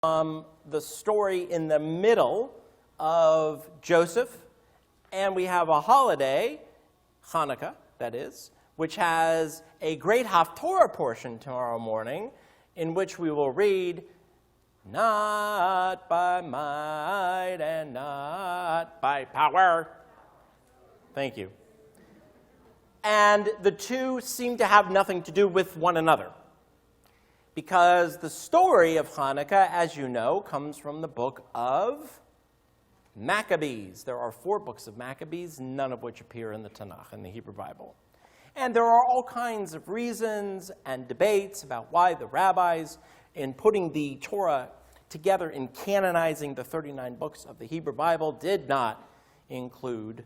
The story in the middle of Joseph, and we have a holiday, Hanukkah, that is, which has a great Haftorah portion tomorrow morning, in which we will read, "Not by might and not by power." Thank you. And the two seem to have nothing to do with one another, because the story of Hanukkah, as you know, comes from the book of Maccabees. There are 4 books of Maccabees, none of which appear in the Tanakh, in the Hebrew Bible. And there are all kinds of reasons and debates about why the rabbis, in putting the Torah together in canonizing the 39 books of the Hebrew Bible, did not include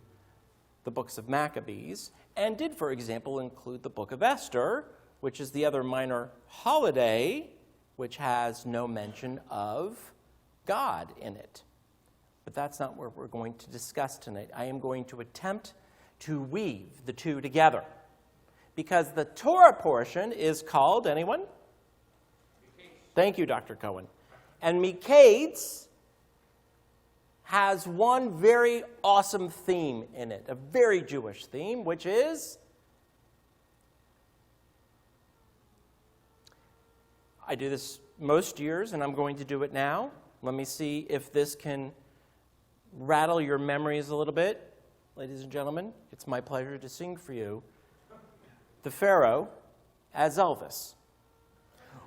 the books of Maccabees, and did, for example, include the book of Esther, which is the other minor holiday, which has no mention of God in it. But that's not what we're going to discuss tonight. I am going to attempt to weave the two together, because the Torah portion is called, anyone? Miketz. Thank you, Dr. Cohen. And Miketz has one very awesome theme in it, a very Jewish theme, which is, I do this most years, and I'm going to do it now. Let me see if this can rattle your memories a little bit. Ladies and gentlemen, it's my pleasure to sing for you the Pharaoh as Elvis.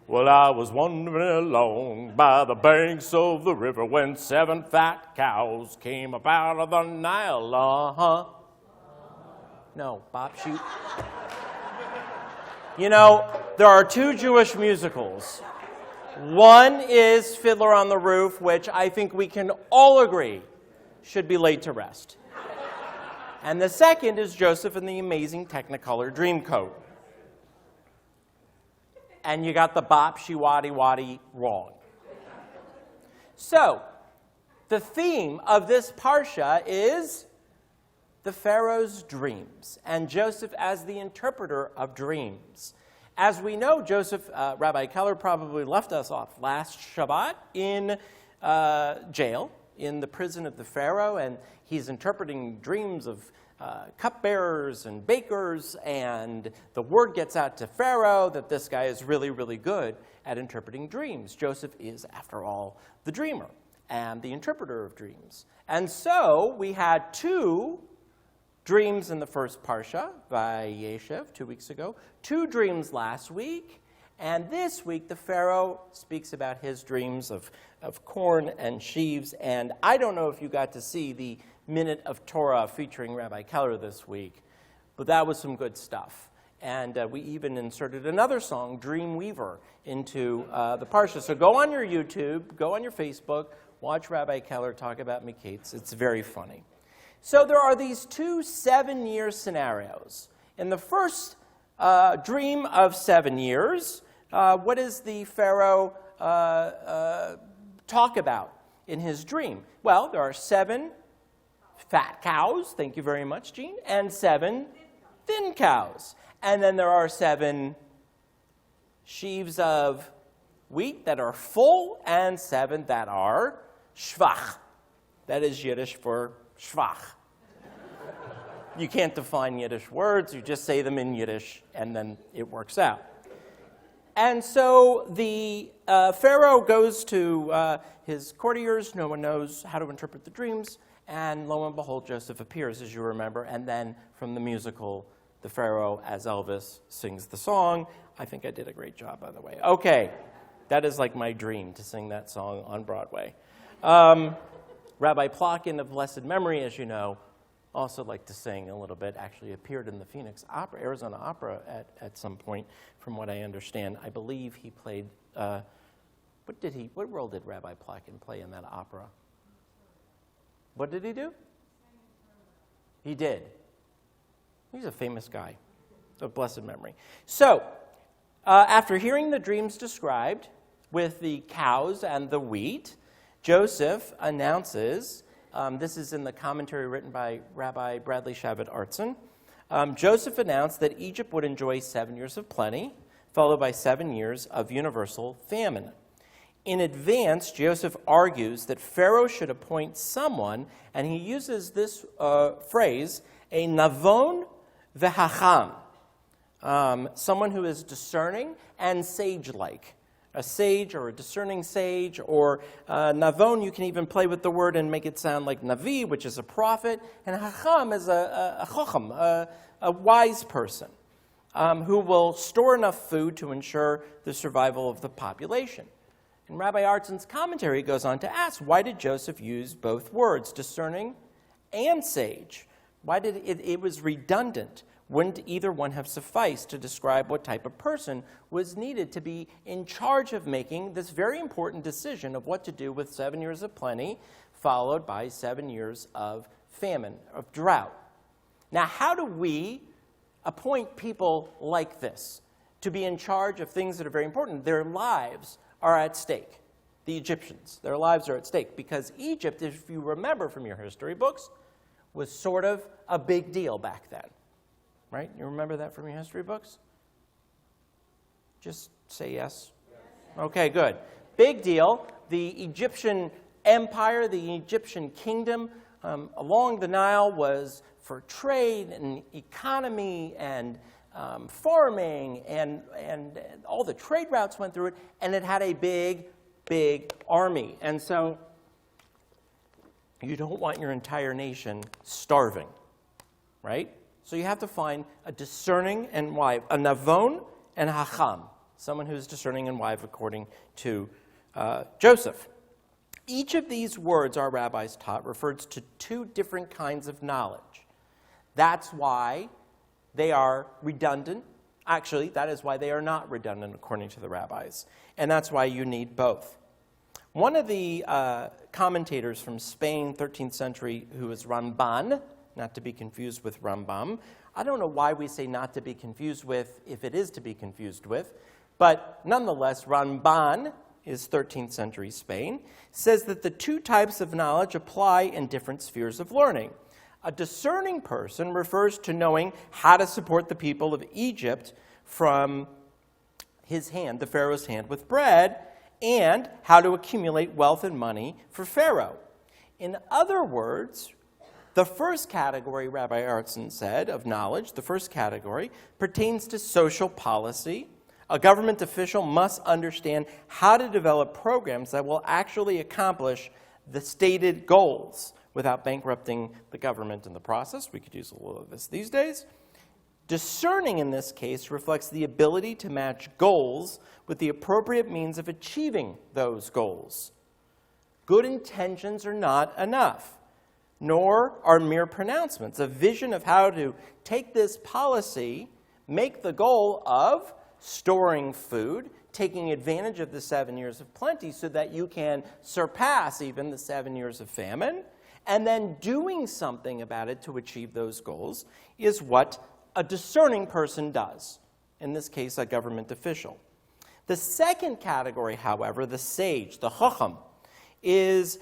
Well, I was wandering along by the banks of the river when 7 fat cows came up out of the Nile. No, Bob, shoot. You know, there are 2 Jewish musicals. One is Fiddler on the Roof, which I think we can all agree should be laid to rest. And the second is Joseph and the Amazing Technicolor Dreamcoat. And you got the bop, she waddy waddy wrong. So, the theme of this parsha is the Pharaoh's dreams, and Joseph as the interpreter of dreams. As we know, Joseph, Rabbi Keller probably left us off last Shabbat in jail, in the prison of the Pharaoh, and he's interpreting dreams of cupbearers and bakers, and the word gets out to Pharaoh that this guy is really, really good at interpreting dreams. Joseph is, after all, the dreamer and the interpreter of dreams. And so we had 2 dreams in the first parsha by Yeshev 2 weeks ago, 2 dreams last week, and this week the Pharaoh speaks about his dreams of corn and sheaves. And I don't know if you got to see the Minute of Torah featuring Rabbi Keller this week, but that was some good stuff. And we even inserted another song, Dream Weaver, into the parsha. So go on your YouTube, go on your Facebook, watch Rabbi Keller talk about Miketz. It's very funny. So there are these 2 7-year scenarios. In the first dream of 7 years, what does the Pharaoh talk about in his dream? Well, there are 7 fat cows, thank you very much, Jean, and 7 thin cows. And then there are 7 sheaves of wheat that are full, and 7 that are schwach. That is Yiddish for schwach. You can't define Yiddish words, you just say them in Yiddish, and then it works out. And so the Pharaoh goes to his courtiers, no one knows how to interpret the dreams, and lo and behold, Joseph appears, as you remember, and then from the musical, the Pharaoh, as Elvis, sings the song. I think I did a great job, by the way. Okay, that is like my dream, to sing that song on Broadway. Rabbi Plotkin of blessed memory, as you know, also liked to sing a little bit, actually appeared in the Phoenix Opera, Arizona Opera at some point, from what I understand. I believe he played, what role did Rabbi Plotkin play in that opera? What did he do? He did. He's a famous guy of blessed memory. So, after hearing the dreams described with the cows and the wheat, Joseph announces, this is in the commentary written by Rabbi Bradley Shavit Artson, Joseph announced that Egypt would enjoy 7 years of plenty, followed by 7 years of universal famine. In advance, Joseph argues that Pharaoh should appoint someone, and he uses this phrase, a navon v'hacham, someone who is discerning and sage-like. A sage or a discerning sage, or navon, you can even play with the word and make it sound like navi, which is a prophet, and hacham is a chocham, a wise person, who will store enough food to ensure the survival of the population. And Rabbi Artson's commentary goes on to ask, why did Joseph use both words, discerning and sage? Why did it was redundant? Wouldn't either one have sufficed to describe what type of person was needed to be in charge of making this very important decision of what to do with 7 years of plenty, followed by 7 years of famine, of drought? Now, how do we appoint people like this to be in charge of things that are very important? Their lives are at stake. The Egyptians, their lives are at stake, because Egypt, if you remember from your history books, was sort of a big deal back then. Right? You remember that from your history books? Just say yes. Okay, good. Big deal. The Egyptian empire, the Egyptian kingdom along the Nile was for trade and economy and farming, and all the trade routes went through it, and it had a big, big army. And so you don't want your entire nation starving, right? So you have to find a discerning and wise, a navon and a hacham, someone who's discerning and wise according to Joseph. Each of these words our rabbis taught refers to two different kinds of knowledge. That's why they are redundant. Actually, that is why they are not redundant according to the rabbis. And that's why you need both. One of the commentators from Spain, 13th century, who is Ramban, not to be confused with Rambam. I don't know why we say not to be confused with if it is to be confused with, but nonetheless, Ramban is 13th century Spain, says that the two types of knowledge apply in different spheres of learning. A discerning person refers to knowing how to support the people of Egypt from his hand, the Pharaoh's hand, with bread, and how to accumulate wealth and money for Pharaoh. In other words, the first category, Rabbi Artson said, of knowledge, the first category, pertains to social policy. A government official must understand how to develop programs that will actually accomplish the stated goals without bankrupting the government in the process. We could use a little of this these days. Discerning, in this case, reflects the ability to match goals with the appropriate means of achieving those goals. Good intentions are not enough, nor are mere pronouncements. A vision of how to take this policy, make the goal of storing food, taking advantage of the 7 years of plenty so that you can surpass even the 7 years of famine, and then doing something about it to achieve those goals is what a discerning person does, in this case, a government official. The second category, however, the sage, the chacham, is,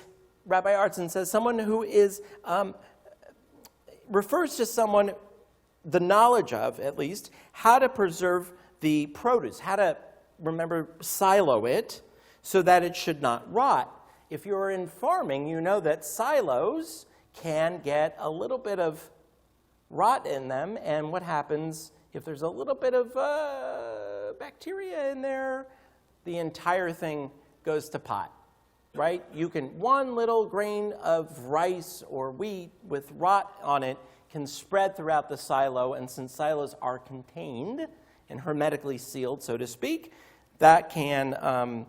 Rabbi Artson says, someone who is, refers to someone, the knowledge of, at least, how to preserve the produce, how to, remember, silo it so that it should not rot. If you're in farming, you know that silos can get a little bit of rot in them, and what happens if there's a little bit of bacteria in there? The entire thing goes to pot, right? You can, one little grain of rice or wheat with rot on it can spread throughout the silo, and since silos are contained and hermetically sealed, so to speak, that can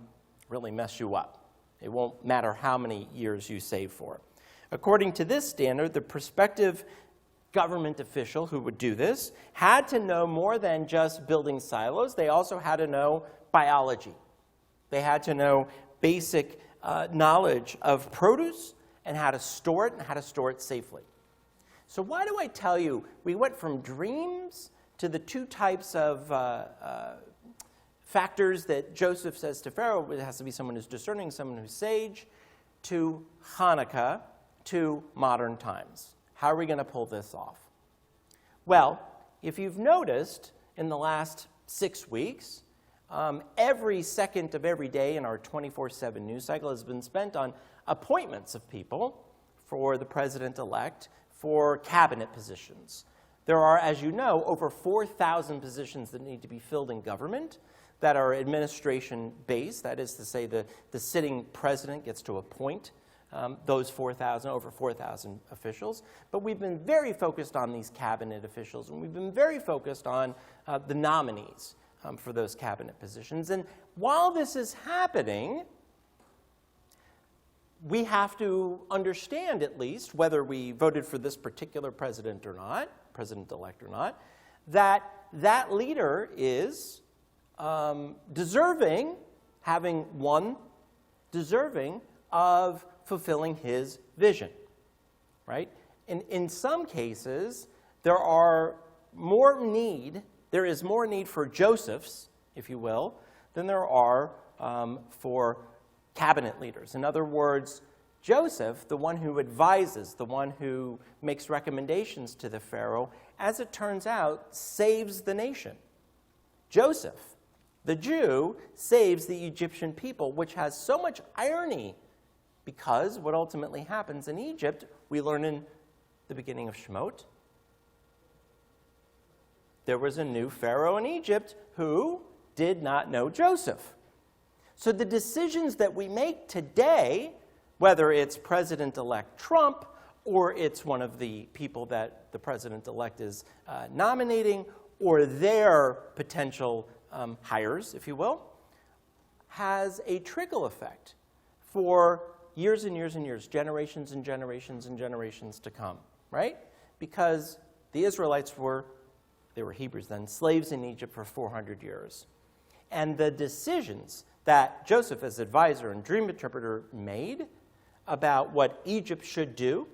really mess you up. It won't matter how many years you save for. According to this standard, the prospective government official who would do this had to know more than just building silos. They also had to know biology. They had to know basic knowledge of produce and how to store it and how to store it safely. So why do I tell you we went from dreams to the two types of factors that Joseph says to Pharaoh? It has to be someone who's discerning, someone who's sage, to Hanukkah, to modern times. How are we going to pull this off? Well, if you've noticed in the last 6 weeks, every second of every day in our 24/7 news cycle has been spent on appointments of people for the president-elect for cabinet positions. There are, as you know, over 4,000 positions that need to be filled in government that are administration-based. That is to say, the sitting president gets to appoint those over 4,000 officials. But we've been very focused on these cabinet officials, and we've been very focused on the nominees for those cabinet positions. And while this is happening, we have to understand, at least, whether we voted for this particular president or not, president-elect or not, that that leader is deserving of fulfilling his vision, right? In some cases, there is more need for Josephs, if you will, than there are for cabinet leaders. In other words, Joseph, the one who advises, the one who makes recommendations to the Pharaoh, as it turns out, saves the nation. Joseph, the Jew, saves the Egyptian people, which has so much irony because what ultimately happens in Egypt, we learn in the beginning of Shemot, there was a new Pharaoh in Egypt who did not know Joseph. So the decisions that we make today, whether it's President-elect Trump or it's one of the people that the President-elect is nominating or their potential hires, if you will, has a trickle effect for years and years and years, generations and generations and generations to come, right? Because the Israelites they were Hebrews then, slaves in Egypt for 400 years. And the decisions that Joseph, as advisor and dream interpreter, made about what Egypt should do,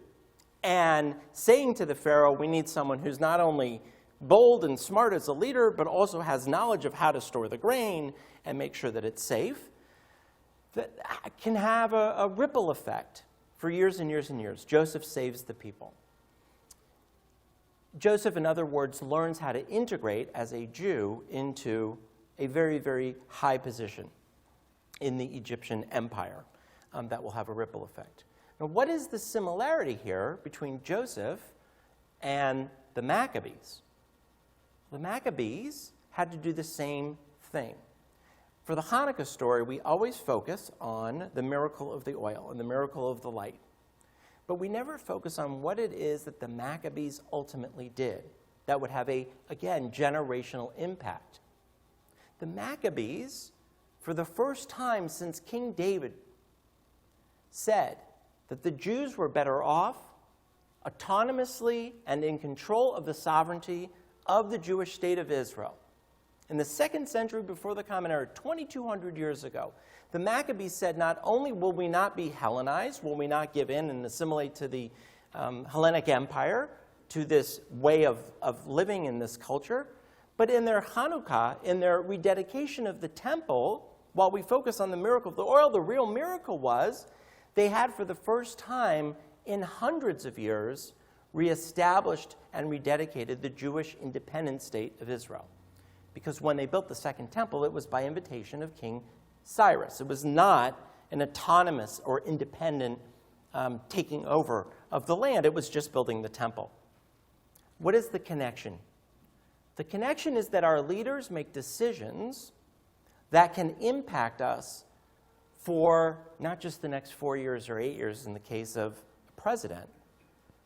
and saying to the Pharaoh, we need someone who's not only bold and smart as a leader, but also has knowledge of how to store the grain and make sure that it's safe, that can have a ripple effect for years and years and years. Joseph saves the people. Joseph, in other words, learns how to integrate as a Jew into a very, very high position in the Egyptian empire that will have a ripple effect. Now, what is the similarity here between Joseph and the Maccabees? The Maccabees had to do the same thing. For the Hanukkah story, we always focus on the miracle of the oil and the miracle of the light. But we never focus on what it is that the Maccabees ultimately did that would have again, generational impact. The Maccabees, for the first time since King David, said that the Jews were better off autonomously and in control of the sovereignty of the Jewish state of Israel. In the 2nd century before the Common Era, 2,200 years ago, the Maccabees said, not only will we not be Hellenized, will we not give in and assimilate to the Hellenic Empire, to this way of living in this culture, but in their Hanukkah, in their rededication of the temple, while we focus on the miracle of the oil, the real miracle was they had for the first time in hundreds of years reestablished and rededicated the Jewish independent state of Israel. Because when they built the second temple, it was by invitation of King Cyrus. It was not an autonomous or independent taking over of the land. It was just building the temple. What is the connection? The connection is that our leaders make decisions that can impact us for not just the next 4 years or 8 years in the case of a president,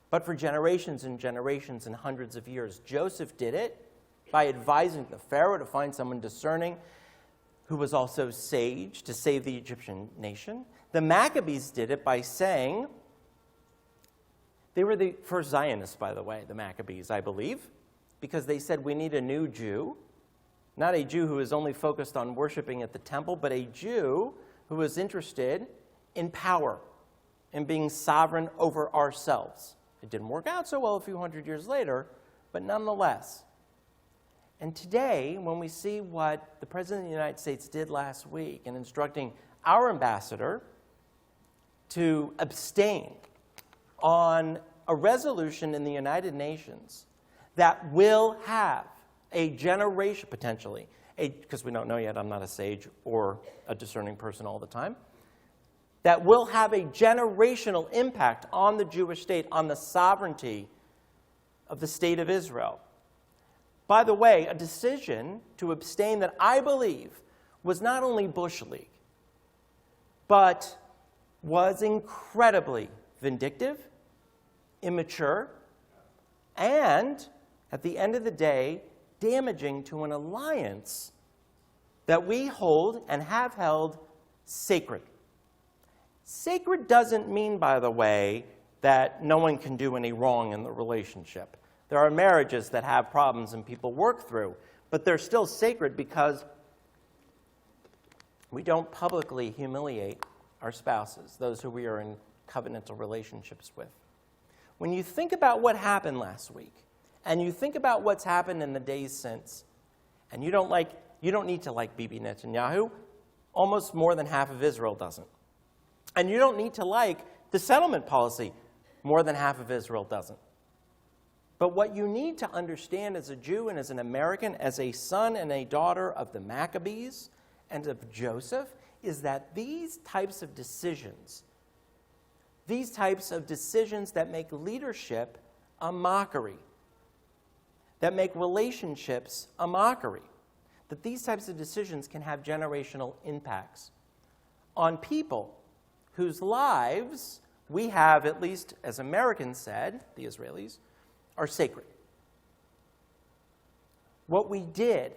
but for generations and generations and hundreds of years. Joseph did it by advising the Pharaoh to find someone discerning who was also sage to save the Egyptian nation. The Maccabees did it by saying, they were the first Zionists, by the way, the Maccabees, I believe, because they said we need a new Jew, not a Jew who is only focused on worshiping at the temple, but a Jew who was interested in power and being sovereign over ourselves. It didn't work out so well a few hundred years later, but nonetheless. And today, when we see what the President of the United States did last week in instructing our ambassador to abstain on a resolution in the United Nations that will have a generation, potentially, because we don't know yet, I'm not a sage or a discerning person all the time, that will have a generational impact on the Jewish state, on the sovereignty of the state of Israel. By the way, a decision to abstain that I believe was not only Bush League, but was incredibly vindictive, immature, and, at the end of the day, damaging to an alliance that we hold and have held sacred. Sacred doesn't mean, by the way, that no one can do any wrong in the relationship. There are marriages that have problems and people work through, but they're still sacred because we don't publicly humiliate our spouses, those who we are in covenantal relationships with. When you think about what happened last week, and you think about what's happened in the days since, and you don't need to like Bibi Netanyahu, almost more than half of Israel doesn't. And you don't need to like the settlement policy, more than half of Israel doesn't. But what you need to understand as a Jew and as an American, as a son and a daughter of the Maccabees and of Joseph, is that these types of decisions that make leadership a mockery, that make relationships a mockery, that these types of decisions can have generational impacts on people whose lives we have, at least as Americans said, the Israelis, are sacred. What we did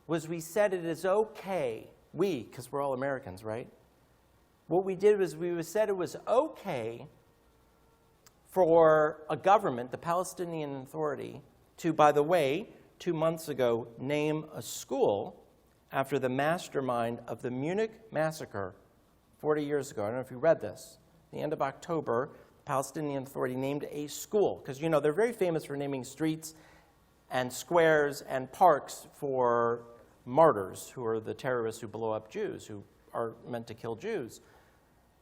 was we said it is okay, because we're all Americans, right? What we did was we said it was okay for a government, the Palestinian Authority, to, by the way, 2 months ago, name a school after the mastermind of the Munich massacre 40 years ago. I don't know if you read this. At the end of October, the Palestinian Authority named a school, because, they're very famous for naming streets and squares and parks for martyrs, who are the terrorists who blow up Jews, who are meant to kill Jews.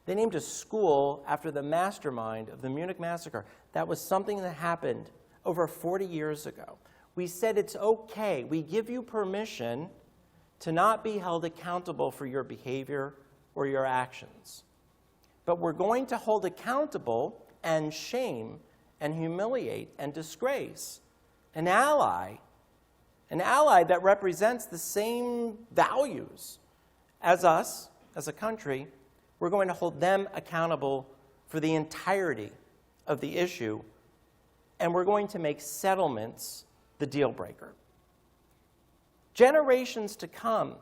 They named a school after the mastermind of the Munich massacre. That was something that happened over 40 years ago. We said it's okay. We give you permission to not be held accountable for your behavior or your actions. But we're going to hold accountable and shame and humiliate and disgrace an ally that represents the same values as us, as a country. We're going to hold them accountable for the entirety of the issue, and we're going to make settlements the deal breaker. Generations to come,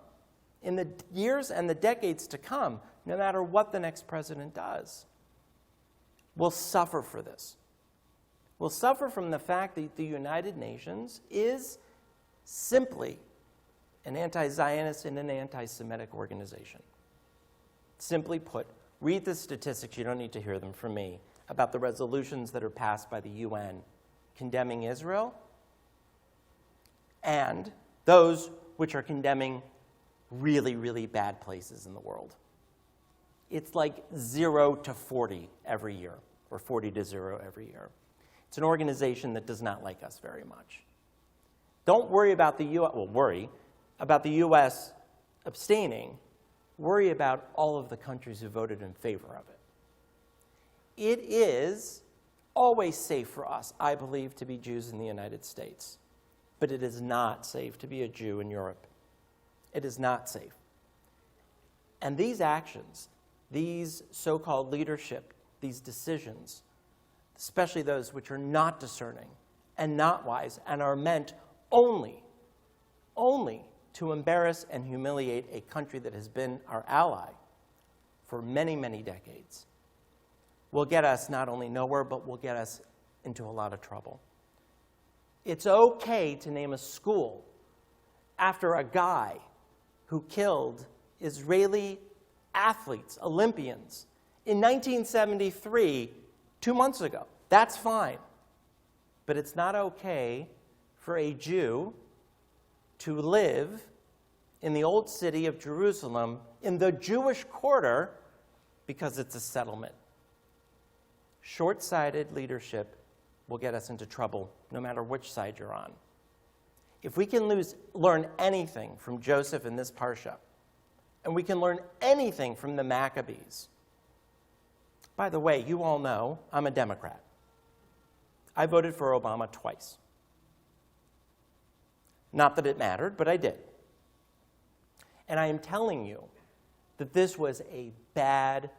in the years and the decades to come, no matter what the next president does, will suffer for this. Will suffer from the fact that the United Nations is simply an anti-Zionist and an anti-Semitic organization. Simply put, read the statistics, you don't need to hear them from me, about the resolutions that are passed by the UN condemning Israel and those which are condemning really, really bad places in the world. It's like 0 to 40 every year, or 40 to 0 every year. It's an organization that does not like us very much. Don't worry about the U.S., worry about the U.S. abstaining. Worry about all of the countries who voted in favor of it. It is always safe for us, I believe, to be Jews in the United States. But it is not safe to be a Jew in Europe. It is not safe. And these actions, these so-called leadership, these decisions, especially those which are not discerning and not wise and are meant only to embarrass and humiliate a country that has been our ally for many, many decades, will get us not only nowhere, but will get us into a lot of trouble. It's okay to name a school after a guy who killed Israeli athletes, Olympians, in 1973, 2 months ago. That's fine. But it's not okay for a Jew to live in the old city of Jerusalem in the Jewish quarter because it's a settlement. Short-sighted leadership will get us into trouble no matter which side you're on. if we can learn anything from Joseph in this parsha, and we can learn anything from the Maccabees. By the way, you all know I'm a Democrat. I voted for Obama twice. Not that it mattered, but I did. And I am telling you that this was a bad,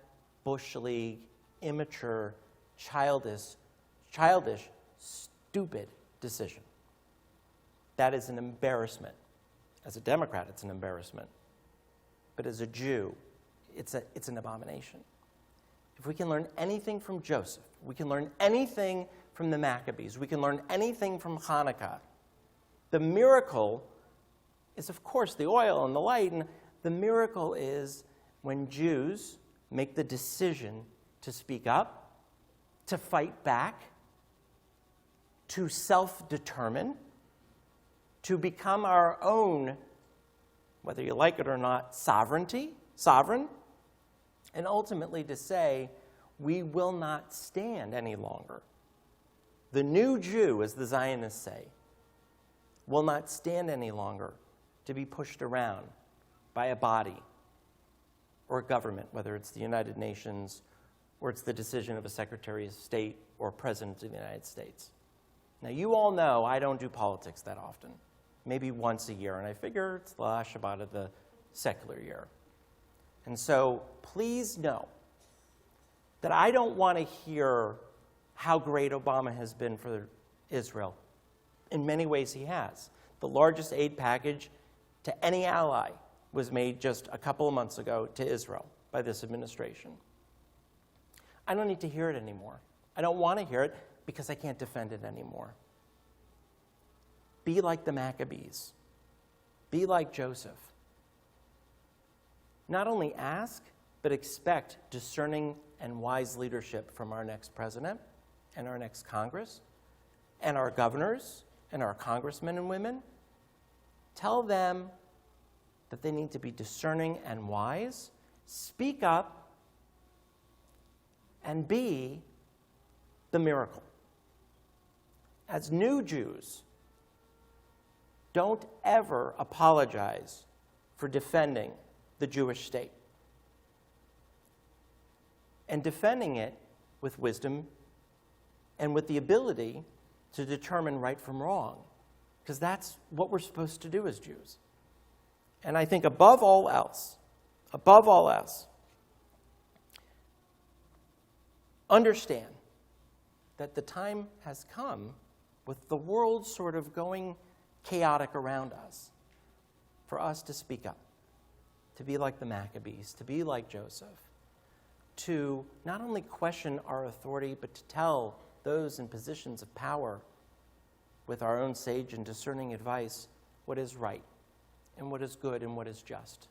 Bush League, immature, childish, stupid decision. That is an embarrassment. As a Democrat, it's an embarrassment. But as a Jew, it's an abomination. If we can learn anything from Joseph, we can learn anything from the Maccabees, we can learn anything from Hanukkah, the miracle is, of course, the oil and the light, and the miracle is when Jews make the decision to speak up, to fight back, to self-determine, to become our own, whether you like it or not, sovereign, and ultimately to say, we will not stand any longer. The new Jew, as the Zionists say, will not stand any longer to be pushed around by a body or a government, whether it's the United Nations or it's the decision of a Secretary of State or President of the United States. Now, you all know I don't do politics that often, maybe once a year, and I figure it's the last Shabbat of the secular year. And so please know that I don't want to hear how great Obama has been for Israel. In many ways, he has. The largest aid package to any ally was made just a couple of months ago to Israel by this administration. I don't need to hear it anymore. I don't want to hear it because I can't defend it anymore. Be like the Maccabees. Be like Joseph. Not only ask, but expect discerning and wise leadership from our next president and our next Congress and our governors and our congressmen and women. Tell them that they need to be discerning and wise. Speak up and be the miracle. As new Jews, don't ever apologize for defending the Jewish state and defending it with wisdom and with the ability to determine right from wrong, because that's what we're supposed to do as Jews. And I think above all else, understand that the time has come, with the world sort of going chaotic around us, for us to speak up, to be like the Maccabees, to be like Joseph, to not only question our authority, but to tell those in positions of power with our own sage and discerning advice what is right and what is good and what is just.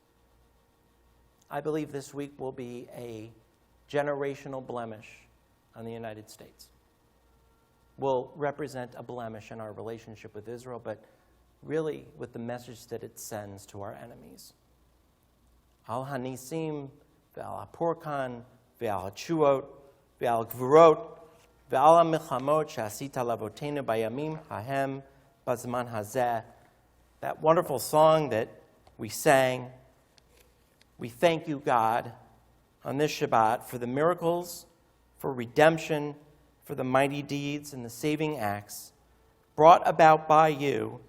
I believe this week will be a generational blemish on the United States. Will represent a blemish in our relationship with Israel, but really with the message that it sends to our enemies. Al hanisim ve'al hapurkan ve'al hatshuot ve'al gvurot ve'al hamilchamot she'asita lavotenu bayamim hahem bazman hazeh. That wonderful song that we sang. We thank you, God, on this Shabbat for the miracles, for redemption, for the mighty deeds and the saving acts brought about by you,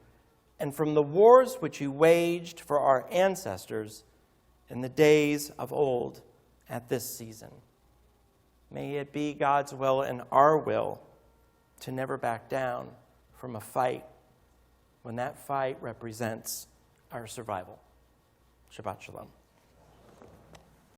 and from the wars which you waged for our ancestors in the days of old at this season. May it be God's will and our will to never back down from a fight when that fight represents our survival. Shabbat Shalom.